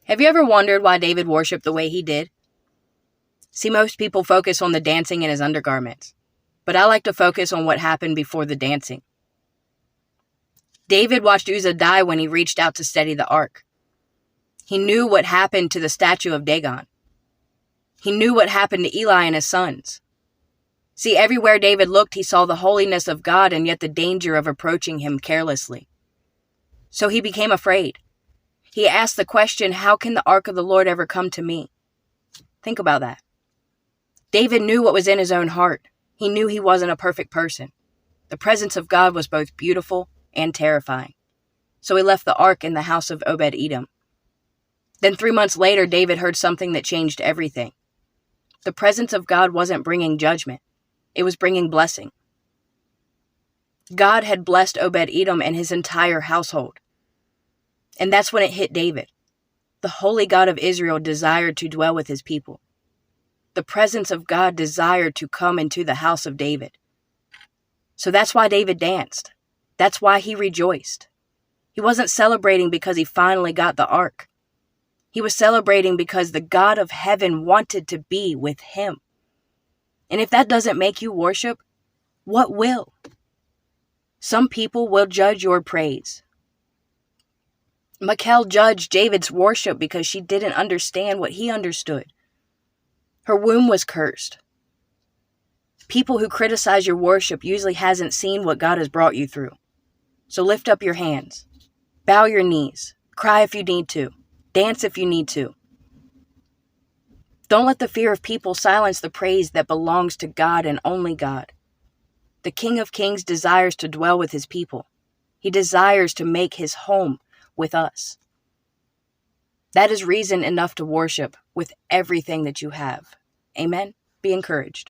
Have you ever wondered why David worshiped the way he did? See, most people focus on the dancing in his undergarments, but I like to focus on what happened before the dancing. David watched Uzzah die when he reached out to steady the ark. He knew what happened to the statue of Dagon. He knew what happened to Eli and his sons. See, everywhere David looked, he saw the holiness of God and yet the danger of approaching him carelessly. So he became afraid. He asked the question, how can the ark of the Lord ever come to me? Think about that. David knew what was in his own heart. He knew he wasn't a perfect person. The presence of God was both beautiful and terrifying. So he left the ark in the house of Obed-Edom. Then 3 months later, David heard something that changed everything. The presence of God wasn't bringing judgment. It was bringing blessing. God had blessed Obed-Edom and his entire household. And that's when it hit David. The holy God of Israel desired to dwell with his people. The presence of God desired to come into the house of David. So that's why David danced. That's why he rejoiced. He wasn't celebrating because he finally got the ark. He was celebrating because the God of heaven wanted to be with him. And if that doesn't make you worship, what will? Some people will judge your praise. Michal judged David's worship because she didn't understand what he understood. Her womb was cursed. People who criticize your worship usually hasn't seen what God has brought you through. So lift up your hands. Bow your knees. Cry if you need to. Dance if you need to. Don't let the fear of people silence the praise that belongs to God and only God. The King of Kings desires to dwell with his people. He desires to make his home with us. That is reason enough to worship with everything that you have. Amen. Be encouraged.